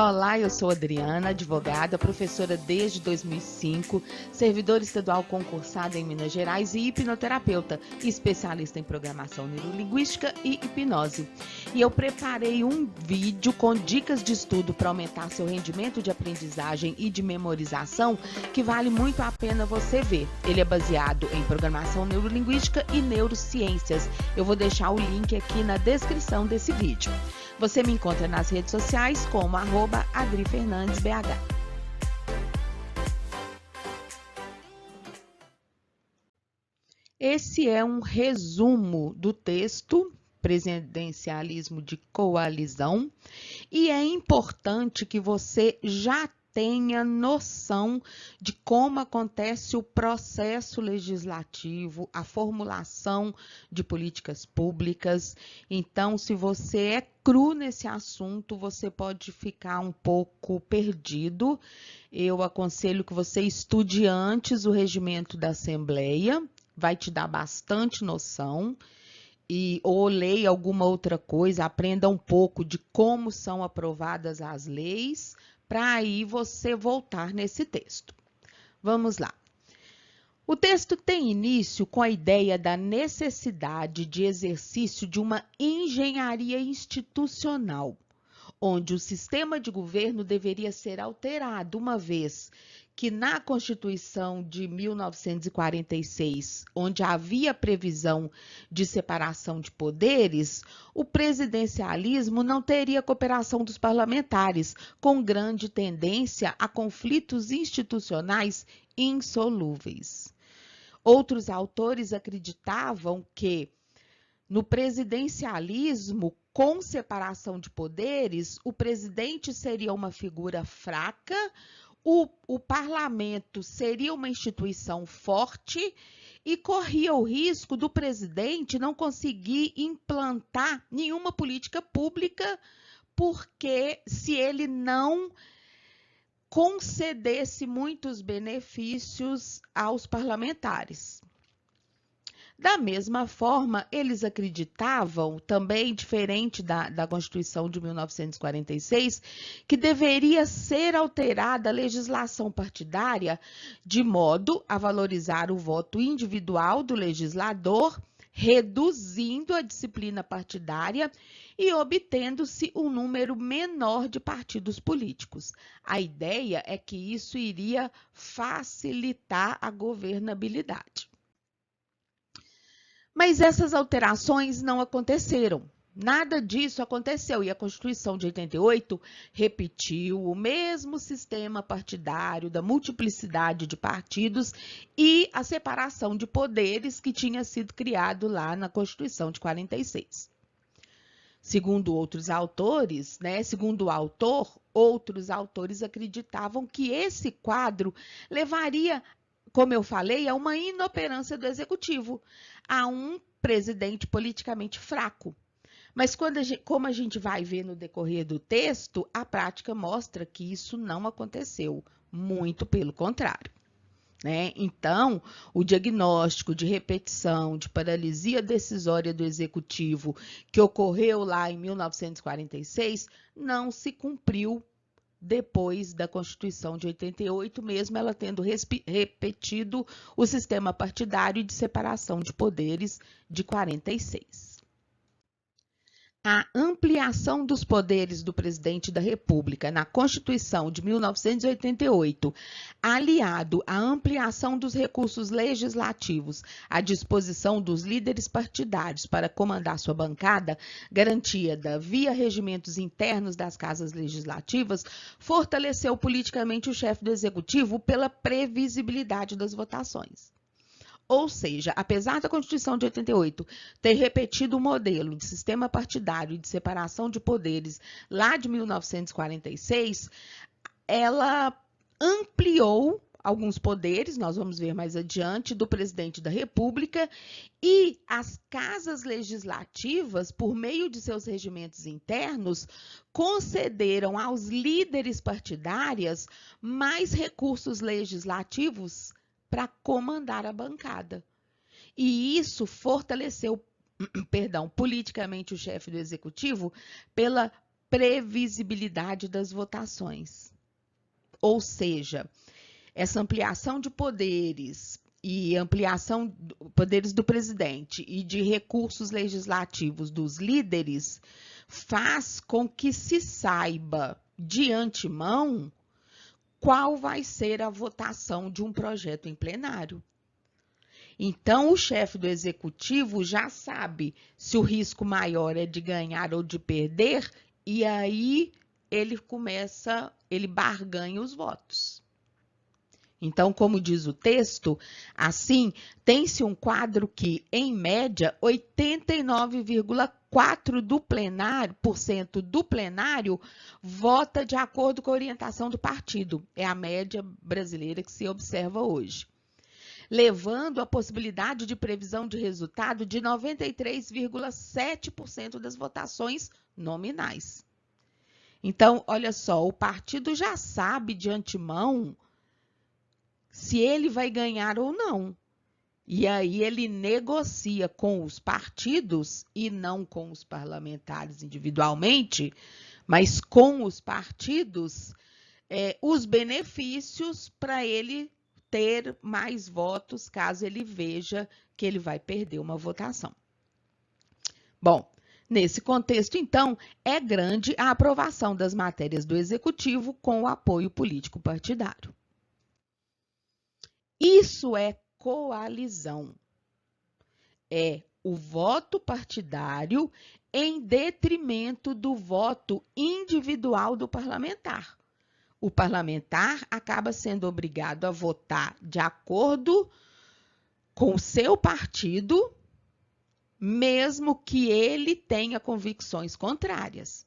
Olá, eu sou Adriana, advogada, professora desde 2005, servidora estadual concursada em Minas Gerais e hipnoterapeuta, especialista em programação neurolinguística e hipnose. E eu preparei um vídeo com dicas de estudo para aumentar seu rendimento de aprendizagem e de memorização que vale muito a pena você ver. Ele é baseado em programação neurolinguística e neurociências. Eu vou deixar o link aqui na descrição desse vídeo. Você me encontra nas redes sociais como @AdriFernandesBH. Esse é um resumo do texto Presidencialismo de Coalizão e é importante que você já tenha noção de como acontece o processo legislativo, a formulação de políticas públicas. Então, se você é cru nesse assunto, você pode ficar um pouco perdido. Eu aconselho que você estude antes o regimento da Assembleia, vai te dar bastante noção. Ou leia alguma outra coisa, aprenda um pouco de como são aprovadas as leis, para aí você voltar nesse texto. Vamos lá. O texto tem início com a ideia da necessidade de exercício de uma engenharia institucional, onde o sistema de governo deveria ser alterado, uma vez que na Constituição de 1946, onde havia previsão de separação de poderes, o presidencialismo não teria cooperação dos parlamentares, com grande tendência a conflitos institucionais insolúveis. Outros autores acreditavam que, no presidencialismo, com separação de poderes, o presidente seria uma figura fraca, o parlamento seria uma instituição forte e corria o risco do presidente não conseguir implantar nenhuma política pública, porque se ele não concedesse muitos benefícios aos parlamentares. Da mesma forma, eles acreditavam, também diferente da Constituição de 1946, que deveria ser alterada a legislação partidária de modo a valorizar o voto individual do legislador, reduzindo a disciplina partidária e obtendo-se um número menor de partidos políticos. A ideia é que isso iria facilitar a governabilidade. Mas essas alterações não aconteceram. Nada disso aconteceu e a Constituição de 88 repetiu o mesmo sistema partidário da multiplicidade de partidos e a separação de poderes que tinha sido criado lá na Constituição de 46. Segundo outros autores, segundo o autor, outros autores acreditavam que esse quadro levaria, como eu falei, a uma inoperância do executivo, a um presidente politicamente fraco. Mas como a gente vai ver no decorrer do texto, a prática mostra que isso não aconteceu, muito pelo contrário. Então, o diagnóstico de repetição, de paralisia decisória do executivo, que ocorreu lá em 1946, não se cumpriu depois da Constituição de 88, mesmo ela tendo repetido o sistema partidário de separação de poderes de 46. A ampliação dos poderes do presidente da República na Constituição de 1988, aliado à ampliação dos recursos legislativos à disposição dos líderes partidários para comandar sua bancada, garantida via regimentos internos das casas legislativas, fortaleceu politicamente o chefe do Executivo pela previsibilidade das votações. Ou seja, apesar da Constituição de 88 ter repetido o modelo de sistema partidário e de separação de poderes lá de 1946, ela ampliou alguns poderes, nós vamos ver mais adiante, do presidente da República, e as casas legislativas, por meio de seus regimentos internos, concederam aos líderes partidários mais recursos legislativos para comandar a bancada. E isso fortaleceu, politicamente o chefe do executivo pela previsibilidade das votações. Ou seja, essa ampliação de poderes e ampliação de poderes do presidente e de recursos legislativos dos líderes faz com que se saiba de antemão qual vai ser a votação de um projeto em plenário. Então, o chefe do executivo já sabe se o risco maior é de ganhar ou de perder, e aí ele barganha os votos. Então, como diz o texto, assim, tem-se um quadro que, em média, 89,4% do plenário vota de acordo com a orientação do partido. É a média brasileira que se observa hoje, levando a possibilidade de previsão de resultado de 93,7% das votações nominais. Então, olha só, o partido já sabe de antemão se ele vai ganhar ou não. E aí ele negocia com os partidos, e não com os parlamentares individualmente, mas com os partidos, os benefícios para ele ter mais votos, caso ele veja que ele vai perder uma votação. Bom, nesse contexto, então, é grande a aprovação das matérias do Executivo com o apoio político partidário. Isso é coalizão. É o voto partidário em detrimento do voto individual do parlamentar. O parlamentar acaba sendo obrigado a votar de acordo com o seu partido, mesmo que ele tenha convicções contrárias.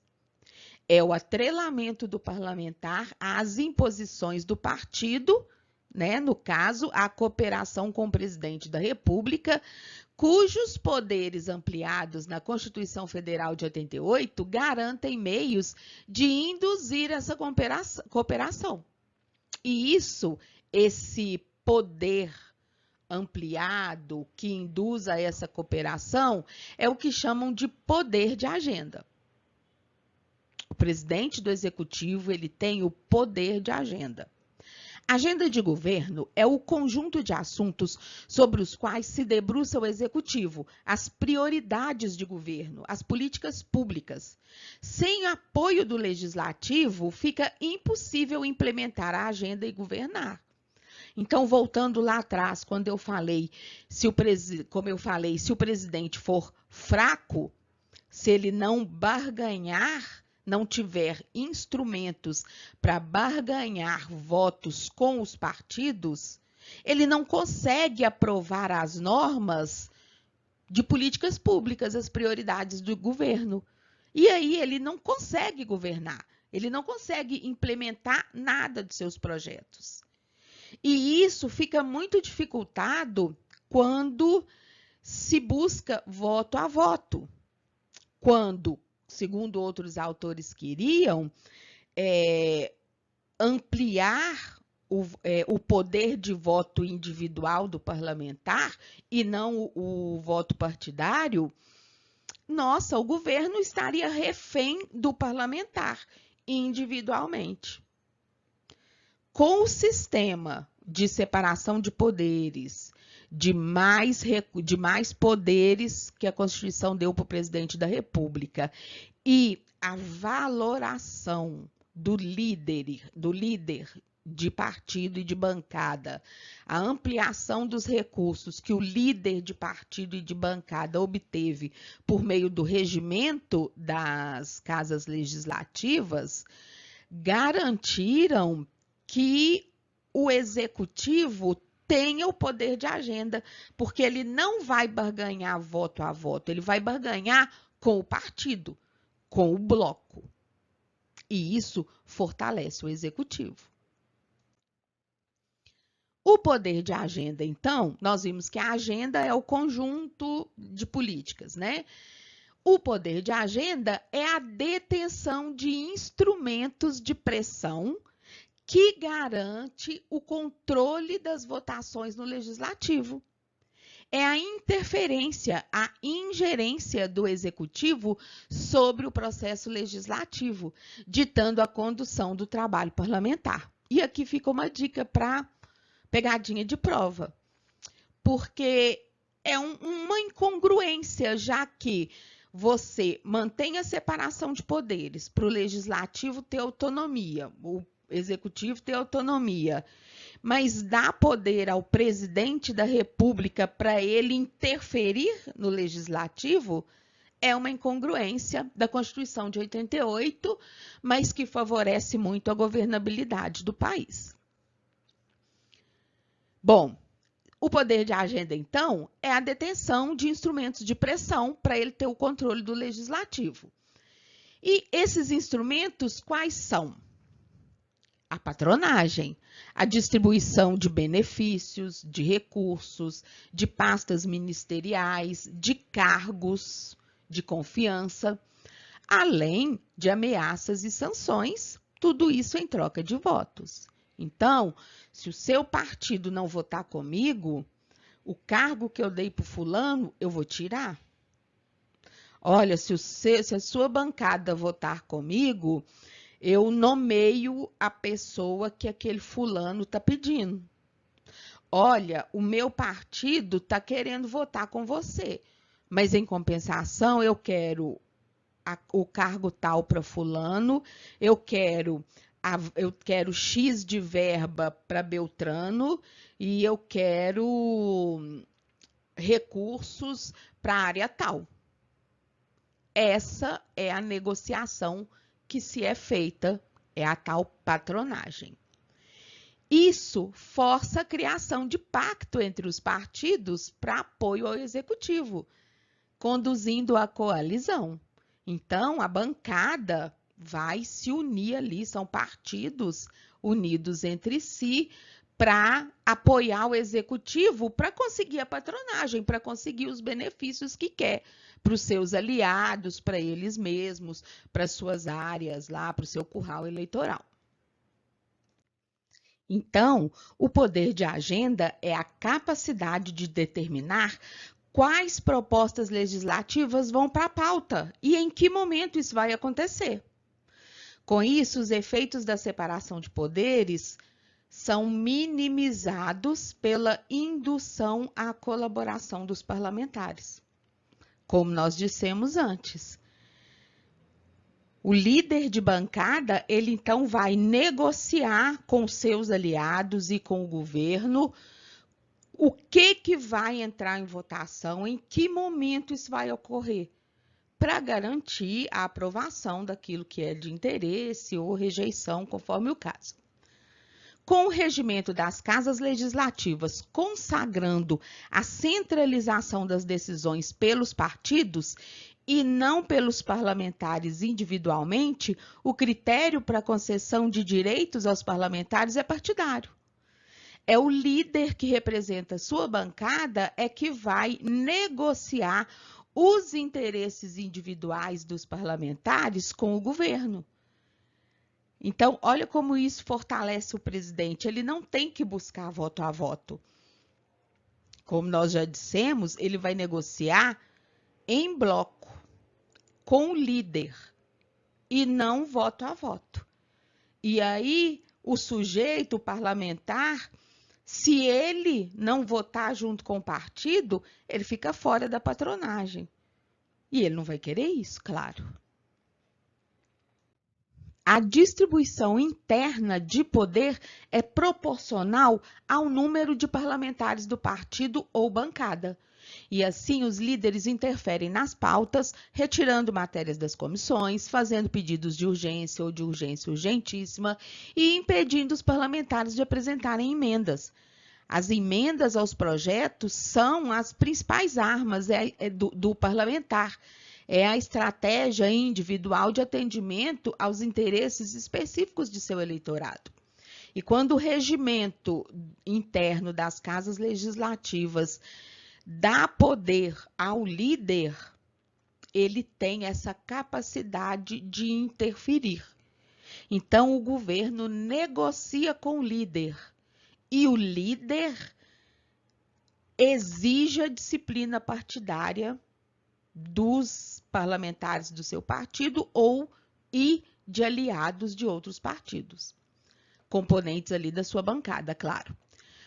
É o atrelamento do parlamentar às imposições do partido, né? No caso, a cooperação com o presidente da República, cujos poderes ampliados na Constituição Federal de 88 garantem meios de induzir essa cooperação. E esse poder ampliado que induz a essa cooperação é o que chamam de poder de agenda. O presidente do Executivo, ele tem o poder de agenda. Agenda de governo é o conjunto de assuntos sobre os quais se debruça o Executivo, as prioridades de governo, as políticas públicas. Sem apoio do Legislativo, fica impossível implementar a agenda e governar. Então, voltando lá atrás, quando eu falei, se o presidente for fraco, se ele não barganhar, não tiver instrumentos para barganhar votos com os partidos, ele não consegue aprovar as normas de políticas públicas, as prioridades do governo. E aí ele não consegue governar, ele não consegue implementar nada de seus projetos. E isso fica muito dificultado quando se busca voto a voto. Quando, segundo outros autores queriam, ampliar o poder de voto individual do parlamentar e não o voto partidário, nossa, o governo estaria refém do parlamentar individualmente. Com o sistema de separação de poderes, de mais poderes que a Constituição deu para o presidente da República e a valoração do líder de partido e de bancada, a ampliação dos recursos que o líder de partido e de bancada obteve por meio do regimento das casas legislativas, garantiram que o executivo tenha o poder de agenda, porque ele não vai barganhar voto a voto, ele vai barganhar com o partido, com o bloco. E isso fortalece o executivo. O poder de agenda, então, nós vimos que a agenda é o conjunto de políticas, né? O poder de agenda é a detenção de instrumentos de pressão que garante o controle das votações no legislativo. é a interferência, a ingerência do executivo sobre o processo legislativo, ditando a condução do trabalho parlamentar. E aqui fica uma dica para pegadinha de prova, porque é uma incongruência, já que você mantém a separação de poderes para o legislativo ter autonomia, o executivo ter autonomia, mas dá poder ao presidente da República para ele interferir no legislativo, é uma incongruência da Constituição de 88, mas que favorece muito a governabilidade do país. Bom, o poder de agenda, então, é a detenção de instrumentos de pressão para ele ter o controle do legislativo. E esses instrumentos quais são? A patronagem, a distribuição de benefícios, de recursos, de pastas ministeriais, de cargos de confiança, além de ameaças e sanções, tudo isso em troca de votos. Então, se o seu partido não votar comigo, o cargo que eu dei para o fulano, eu vou tirar. Olha, se a sua bancada votar comigo, eu nomeio a pessoa que aquele fulano está pedindo. Olha, o meu partido está querendo votar com você, mas em compensação eu quero o cargo tal para fulano, eu quero X de verba para Beltrano e eu quero recursos para a área tal. Essa é a negociação que se é feita, é a tal patronagem. Isso força a criação de pacto entre os partidos para apoio ao executivo, conduzindo a coalizão. Então, a bancada vai se unir ali, são partidos unidos entre si para apoiar o executivo, para conseguir a patronagem, para conseguir os benefícios que quer para os seus aliados, para eles mesmos, para suas áreas lá, para o seu curral eleitoral. Então, o poder de agenda é a capacidade de determinar quais propostas legislativas vão para a pauta e em que momento isso vai acontecer. Com isso, os efeitos da separação de poderes são minimizados pela indução à colaboração dos parlamentares. Como nós dissemos antes, o líder de bancada, ele então vai negociar com seus aliados e com o governo o que vai entrar em votação, em que momento isso vai ocorrer, para garantir a aprovação daquilo que é de interesse ou rejeição, conforme o caso. Com o regimento das casas legislativas consagrando a centralização das decisões pelos partidos e não pelos parlamentares individualmente, o critério para concessão de direitos aos parlamentares é partidário. É o líder que representa sua bancada é que vai negociar os interesses individuais dos parlamentares com o governo. Então, olha como isso fortalece o presidente. Ele não tem que buscar voto a voto. Como nós já dissemos, ele vai negociar em bloco com o líder e não voto a voto. E aí, o sujeito, o parlamentar, se ele não votar junto com o partido, ele fica fora da patronagem. E ele não vai querer isso, claro. A distribuição interna de poder é proporcional ao número de parlamentares do partido ou bancada. E assim os líderes interferem nas pautas, retirando matérias das comissões, fazendo pedidos de urgência ou de urgência urgentíssima e impedindo os parlamentares de apresentarem emendas. As emendas aos projetos são as principais armas do parlamentar. É a estratégia individual de atendimento aos interesses específicos de seu eleitorado. E quando o regimento interno das casas legislativas dá poder ao líder, ele tem essa capacidade de interferir. Então, o governo negocia com o líder. E o líder exija disciplina partidária dos parlamentares do seu partido e de aliados de outros partidos, componentes ali da sua bancada, claro.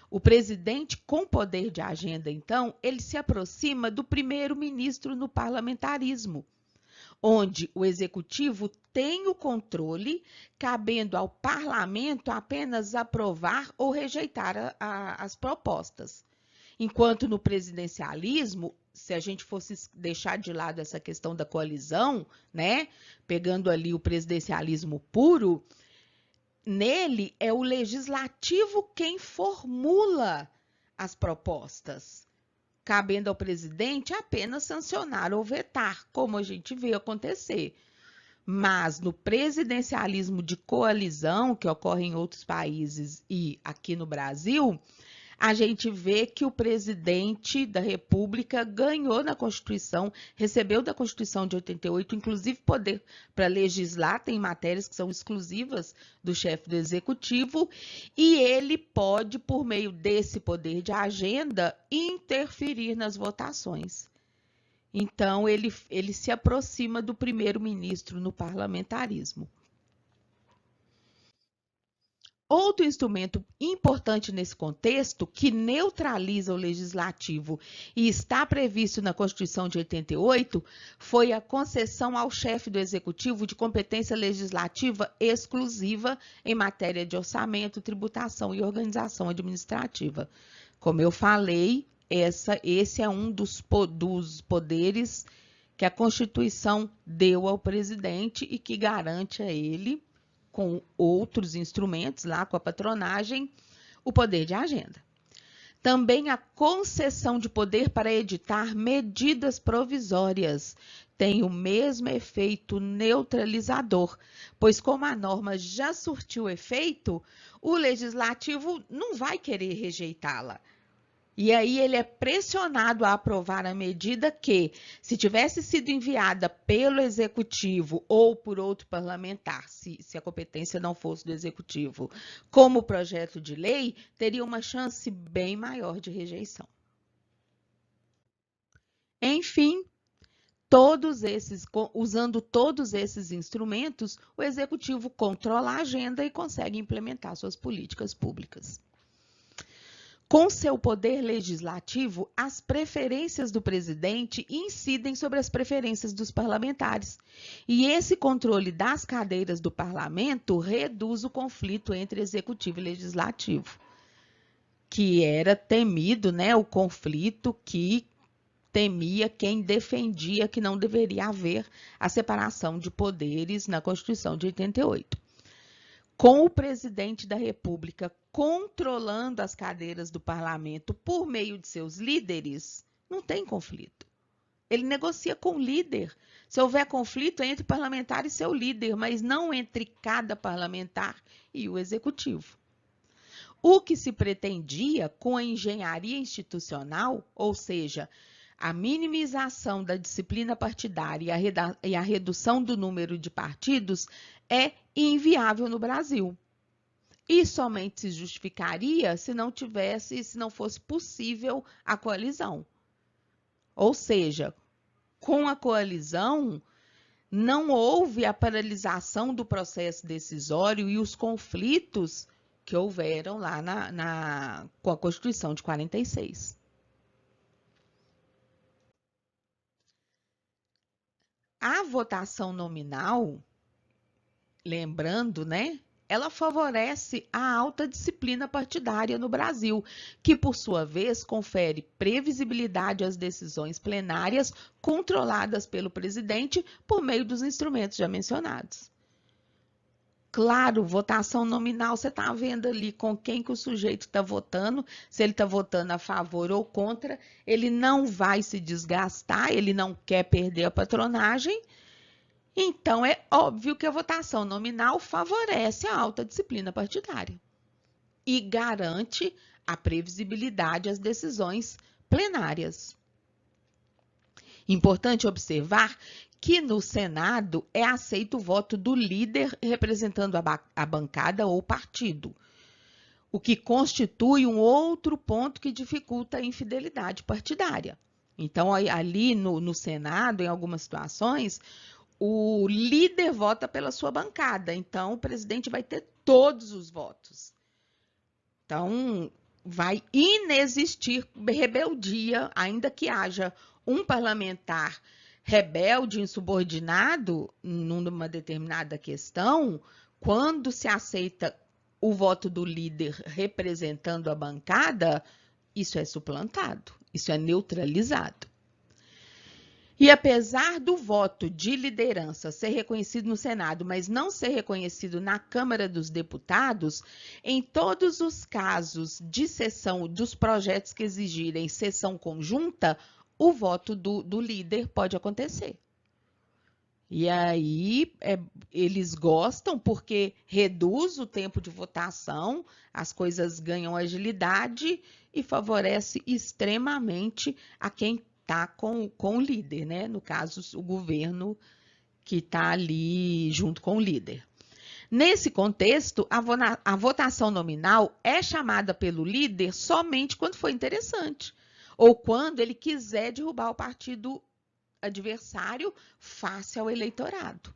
O presidente com poder de agenda, então, ele se aproxima do primeiro-ministro no parlamentarismo, onde o executivo tem o controle, cabendo ao parlamento apenas aprovar ou rejeitar as propostas. Enquanto no presidencialismo, se a gente fosse deixar de lado essa questão da coalizão, né, pegando ali o presidencialismo puro, nele é o legislativo quem formula as propostas, cabendo ao presidente apenas sancionar ou vetar, como a gente vê acontecer. Mas no presidencialismo de coalizão, que ocorre em outros países e aqui no Brasil, a gente vê que o presidente da República ganhou na Constituição, recebeu da Constituição de 88, inclusive poder para legislar, tem matérias que são exclusivas do chefe do Executivo, e ele pode, por meio desse poder de agenda, interferir nas votações. Então, ele se aproxima do primeiro-ministro no parlamentarismo. Outro instrumento importante nesse contexto, que neutraliza o legislativo e está previsto na Constituição de 88, foi a concessão ao chefe do Executivo de competência legislativa exclusiva em matéria de orçamento, tributação e organização administrativa. Como eu falei, esse é um dos poderes que a Constituição deu ao presidente e que garante a ele, com outros instrumentos, lá com a patronagem, o poder de agenda. Também a concessão de poder para editar medidas provisórias tem o mesmo efeito neutralizador, pois como a norma já surtiu efeito, o legislativo não vai querer rejeitá-la. E aí ele é pressionado a aprovar a medida que, se tivesse sido enviada pelo Executivo ou por outro parlamentar, se a competência não fosse do Executivo, como projeto de lei, teria uma chance bem maior de rejeição. Enfim, usando todos esses instrumentos, o Executivo controla a agenda e consegue implementar suas políticas públicas. Com seu poder legislativo, as preferências do presidente incidem sobre as preferências dos parlamentares. E esse controle das cadeiras do parlamento reduz o conflito entre executivo e legislativo, que era temido, né, o conflito que temia quem defendia que não deveria haver a separação de poderes na Constituição de 88. Com o presidente da República controlando as cadeiras do parlamento por meio de seus líderes, não tem conflito. Ele negocia com o líder. Se houver conflito, é entre o parlamentar e seu líder, mas não entre cada parlamentar e o executivo. O que se pretendia com a engenharia institucional, ou seja, a minimização da disciplina partidária e a redução do número de partidos, é inviável no Brasil. E somente se justificaria se não fosse possível a coalizão. Ou seja, com a coalizão, não houve a paralisação do processo decisório e os conflitos que houveram lá com a Constituição de 46. A votação nominal, lembrando, né, ela favorece a alta disciplina partidária no Brasil, que, por sua vez, confere previsibilidade às decisões plenárias controladas pelo presidente por meio dos instrumentos já mencionados. Claro, votação nominal, você está vendo ali com quem que o sujeito está votando, se ele está votando a favor ou contra, ele não vai se desgastar, ele não quer perder a patronagem. Então, é óbvio que a votação nominal favorece a alta disciplina partidária e garante a previsibilidade às decisões plenárias. Importante observar que no Senado é aceito o voto do líder representando a bancada ou partido. o que constitui um outro ponto que dificulta a infidelidade partidária. Então, ali no Senado, em algumas situações, o líder vota pela sua bancada, então o presidente vai ter todos os votos. Então, vai inexistir rebeldia, ainda que haja um parlamentar rebelde, insubordinado, numa determinada questão, quando se aceita o voto do líder representando a bancada, isso é suplantado, isso é neutralizado. E apesar do voto de liderança ser reconhecido no Senado, mas não ser reconhecido na Câmara dos Deputados, em todos os casos de sessão dos projetos que exigirem sessão conjunta, o voto do líder pode acontecer. E aí, eles gostam porque reduz o tempo de votação, as coisas ganham agilidade e favorece extremamente a quem está com o líder, né? No caso, o governo que está ali junto com o líder. Nesse contexto, a votação nominal é chamada pelo líder somente quando for interessante, ou quando ele quiser derrubar o partido adversário face ao eleitorado.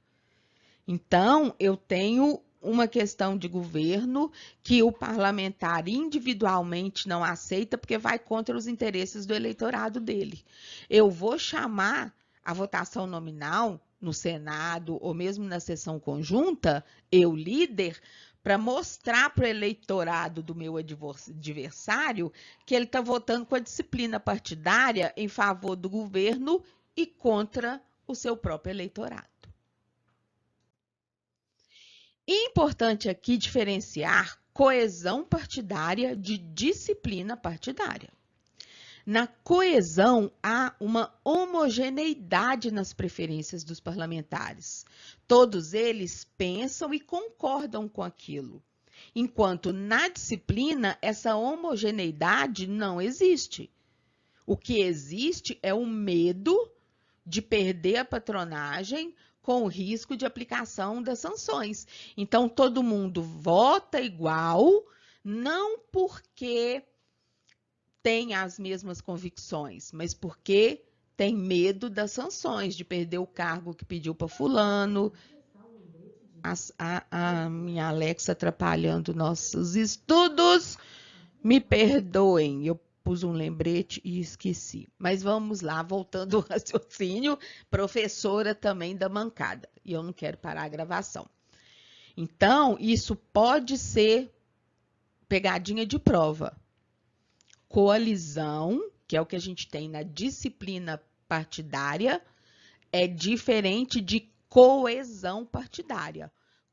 Então, eu tenho uma questão de governo que o parlamentar individualmente não aceita porque vai contra os interesses do eleitorado dele. Eu vou chamar a votação nominal no Senado ou mesmo na sessão conjunta, eu, líder, para mostrar para o eleitorado do meu adversário que ele está votando com a disciplina partidária em favor do governo e contra o seu próprio eleitorado. Importante aqui diferenciar coesão partidária de disciplina partidária. Na coesão, há uma homogeneidade nas preferências dos parlamentares. Todos eles pensam e concordam com aquilo. Enquanto na disciplina, essa homogeneidade não existe. O que existe é o medo de perder a patronagem com o risco de aplicação das sanções. Então, todo mundo vota igual, não porque tem as mesmas convicções, mas porque tem medo das sanções, de perder o cargo que pediu para fulano. A minha Alexa atrapalhando nossos estudos. Me perdoem, eu pus um lembrete e esqueci. Mas vamos lá, voltando ao raciocínio, professora também da bancada. E eu não quero parar a gravação. Então, isso pode ser pegadinha de prova. Coalizão, que é o que a gente tem na disciplina partidária, é diferente de coesão partidária.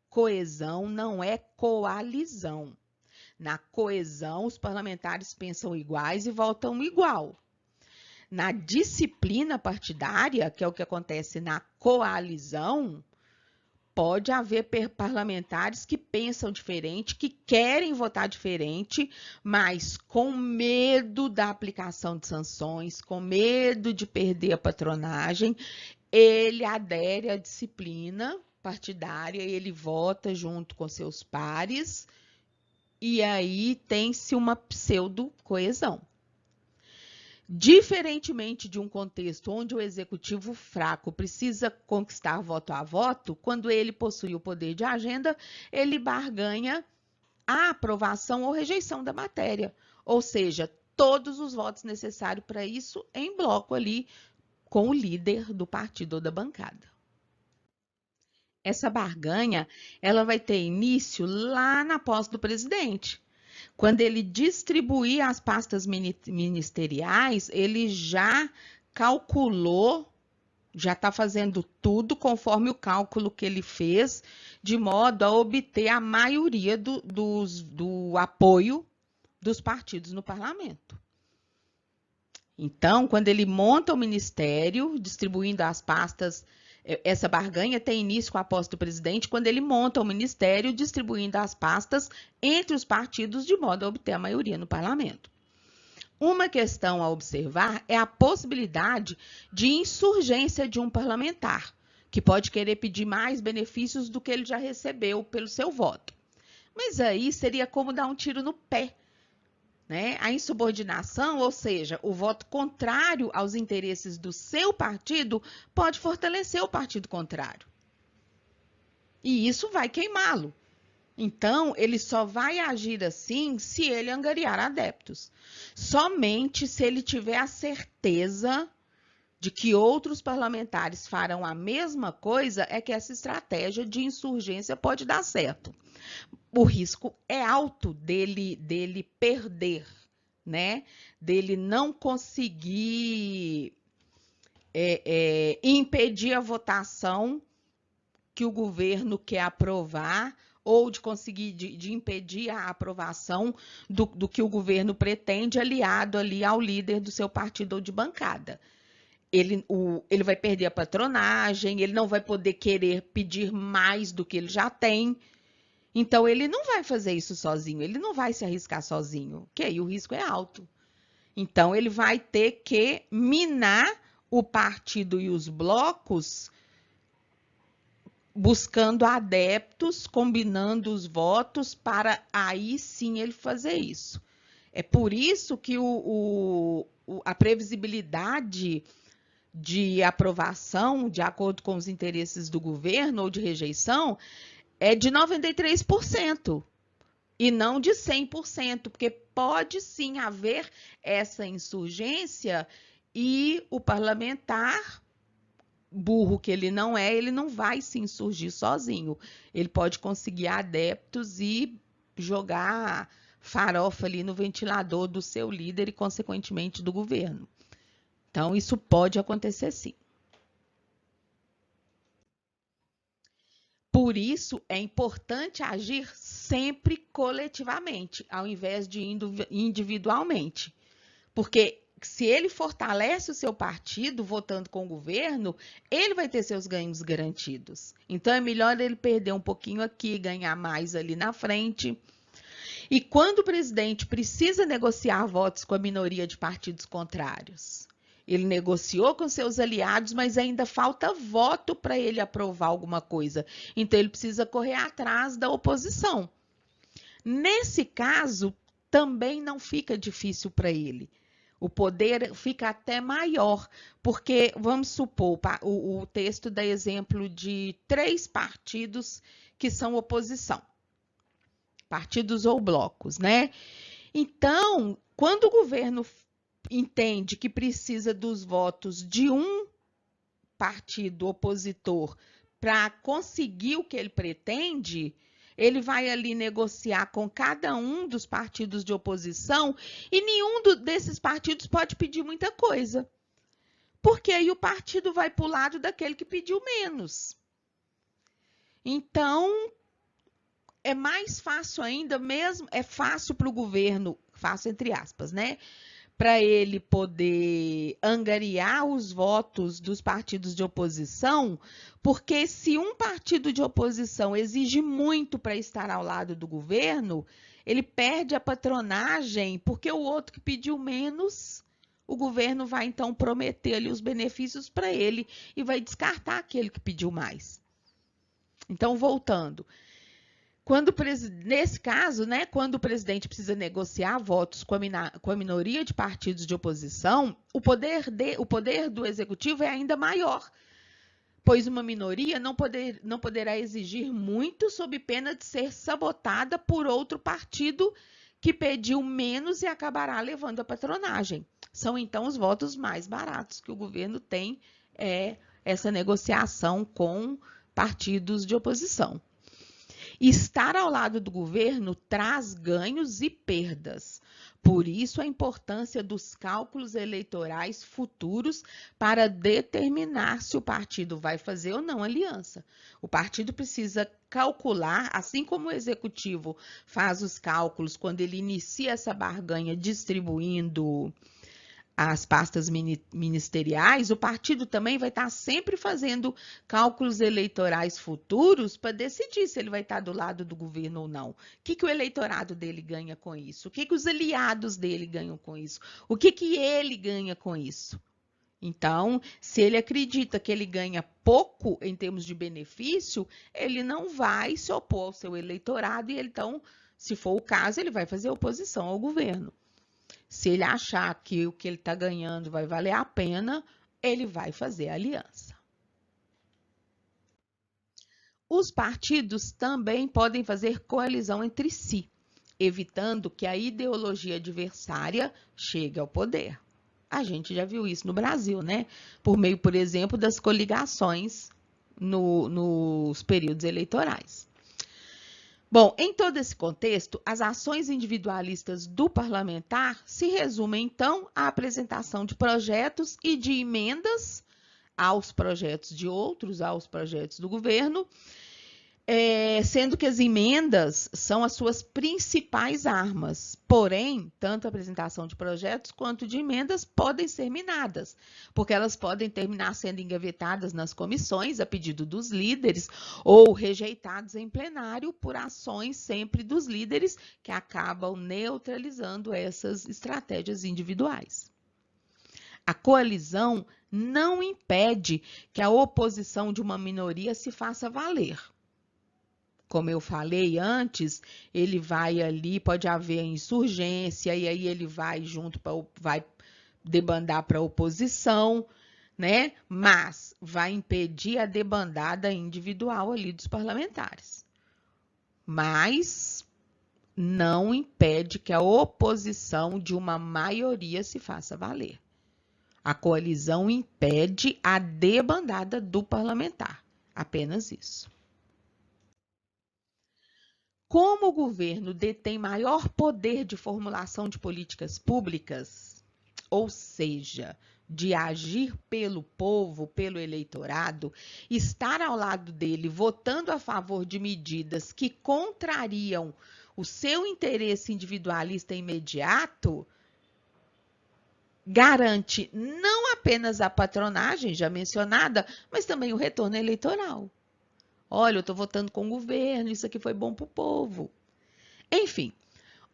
Coesão não é coalizão. Na coesão, os parlamentares pensam iguais e votam igual. Na disciplina partidária, que é o que acontece na coalizão, pode haver parlamentares que pensam diferente, que querem votar diferente, mas com medo da aplicação de sanções, com medo de perder a patronagem, ele adere à disciplina partidária e ele vota junto com seus pares, e aí tem-se uma pseudo-coesão. Diferentemente de um contexto onde o executivo fraco precisa conquistar voto a voto, quando ele possui o poder de agenda, ele barganha a aprovação ou rejeição da matéria, ou seja, todos os votos necessários para isso em bloco ali com o líder do partido ou da bancada. Essa barganha, ela vai ter início lá na posse do presidente. Quando ele distribuir as pastas ministeriais, ele já calculou, já está fazendo tudo conforme o cálculo que ele fez, de modo a obter a maioria do apoio dos partidos no parlamento. Então, quando ele monta o ministério, distribuindo as pastas, essa barganha tem início com a posse do presidente, quando ele monta o ministério, distribuindo as pastas entre os partidos, de modo a obter a maioria no parlamento. Uma questão a observar é a possibilidade de insurgência de um parlamentar, que pode querer pedir mais benefícios do que ele já recebeu pelo seu voto. Mas aí seria como dar um tiro no pé, né? A insubordinação, ou seja, o voto contrário aos interesses do seu partido, pode fortalecer o partido contrário. E isso vai queimá-lo. Então, ele só vai agir assim se ele angariar adeptos. Somente se ele tiver a certeza de que outros parlamentares farão a mesma coisa é que essa estratégia de insurgência pode dar certo. O risco é alto dele perder, né? Dele não conseguir impedir a votação que o governo quer aprovar ou de conseguir de impedir a aprovação do que o governo pretende, aliado ali ao líder do seu partido ou de bancada. Ele vai perder a patronagem, ele não vai poder querer pedir mais do que ele já tem. Então, ele não vai fazer isso sozinho, ele não vai se arriscar sozinho, porque aí o risco é alto. Então, ele vai ter que minar o partido e os blocos, buscando adeptos, combinando os votos, para aí sim ele fazer isso. É por isso que a previsibilidade de aprovação, de acordo com os interesses do governo, ou de rejeição, é de 93% e não de 100%, porque pode sim haver essa insurgência e o parlamentar, burro que ele não vai se insurgir sozinho. Ele pode conseguir adeptos e jogar farofa ali no ventilador do seu líder e, consequentemente, do governo. Então, isso pode acontecer sim. Por isso, é importante agir sempre coletivamente, ao invés de individualmente. Porque se ele fortalece o seu partido votando com o governo, ele vai ter seus ganhos garantidos. Então, é melhor ele perder um pouquinho aqui, ganhar mais ali na frente. E quando o presidente precisa negociar votos com a minoria de partidos contrários? Ele negociou com seus aliados, mas ainda falta voto para ele aprovar alguma coisa. Então, ele precisa correr atrás da oposição. Nesse caso, também não fica difícil para ele. O poder fica até maior, porque, vamos supor, o texto dá exemplo de 3 partidos que são oposição. Partidos ou blocos, né? Então, quando o governo entende que precisa dos votos de um partido opositor para conseguir o que ele pretende, ele vai ali negociar com cada um dos partidos de oposição e nenhum desses partidos pode pedir muita coisa, porque aí o partido vai para o lado daquele que pediu menos. Então, é mais fácil ainda, mesmo é fácil para o governo, fácil entre aspas, né? Para ele poder angariar os votos dos partidos de oposição, porque se um partido de oposição exige muito para estar ao lado do governo, ele perde a patronagem, porque o outro que pediu menos, o governo vai então prometer ali os benefícios para ele e vai descartar aquele que pediu mais. Então, voltando. Nesse caso, né, quando o presidente precisa negociar votos com a minoria de partidos de oposição, o poder do executivo é ainda maior, pois uma minoria não poderá exigir muito sob pena de ser sabotada por outro partido que pediu menos e acabará levando a patronagem. São então os votos mais baratos que o governo tem, essa negociação com partidos de oposição. Estar ao lado do governo traz ganhos e perdas. Por isso, a importância dos cálculos eleitorais futuros para determinar se o partido vai fazer ou não aliança. O partido precisa calcular, assim como o executivo faz os cálculos quando ele inicia essa barganha distribuindo as pastas ministeriais, o partido também vai estar sempre fazendo cálculos eleitorais futuros para decidir se ele vai estar do lado do governo ou não. O que o eleitorado dele ganha com isso? O que os aliados dele ganham com isso? O que ele ganha com isso? Então, se ele acredita que ele ganha pouco em termos de benefício, ele não vai se opor ao seu eleitorado e, então, se for o caso, ele vai fazer oposição ao governo. Se ele achar que o que ele está ganhando vai valer a pena, ele vai fazer aliança. Os partidos também podem fazer coalizão entre si, evitando que a ideologia adversária chegue ao poder. A gente já viu isso no Brasil, né? Por meio, por exemplo, das coligações nos períodos eleitorais. Bom, em todo esse contexto, as ações individualistas do parlamentar se resumem, então, à apresentação de projetos e de emendas aos projetos de outros, aos projetos do governo, sendo que as emendas são as suas principais armas. Porém, tanto a apresentação de projetos quanto de emendas podem ser minadas, porque elas podem terminar sendo engavetadas nas comissões a pedido dos líderes ou rejeitados em plenário por ações sempre dos líderes que acabam neutralizando essas estratégias individuais. A coalizão não impede que a oposição de uma minoria se faça valer. Como eu falei antes, ele vai ali, pode haver insurgência, e aí ele vai vai debandar para a oposição, né? Mas vai impedir a debandada individual ali dos parlamentares. Mas não impede que a oposição de uma maioria se faça valer. A coalizão impede a debandada do parlamentar. Apenas isso. Como o governo detém maior poder de formulação de políticas públicas, ou seja, de agir pelo povo, pelo eleitorado, estar ao lado dele votando a favor de medidas que contrariam o seu interesse individualista imediato, garante não apenas a patronagem já mencionada, mas também o retorno eleitoral. Olha, eu estou votando com o governo, isso aqui foi bom para o povo. Enfim,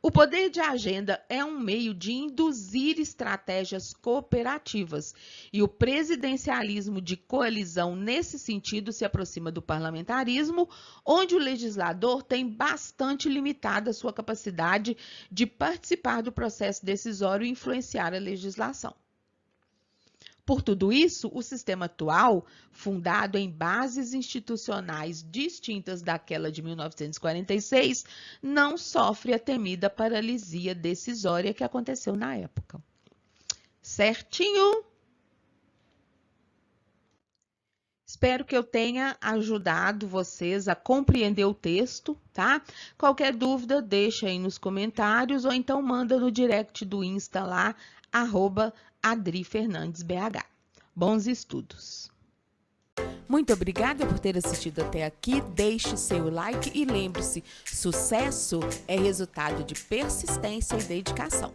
o poder de agenda é um meio de induzir estratégias cooperativas e o presidencialismo de coalizão, nesse sentido, se aproxima do parlamentarismo, onde o legislador tem bastante limitada a sua capacidade de participar do processo decisório e influenciar a legislação. Por tudo isso, o sistema atual, fundado em bases institucionais distintas daquela de 1946, não sofre a temida paralisia decisória que aconteceu na época. Certinho? Espero que eu tenha ajudado vocês a compreender o texto, tá? Qualquer dúvida, deixa aí nos comentários ou então manda no direct do Insta lá, @AdriFernandesBH. Bons estudos! Muito obrigada por ter assistido até aqui. Deixe seu like e lembre-se, sucesso é resultado de persistência e dedicação.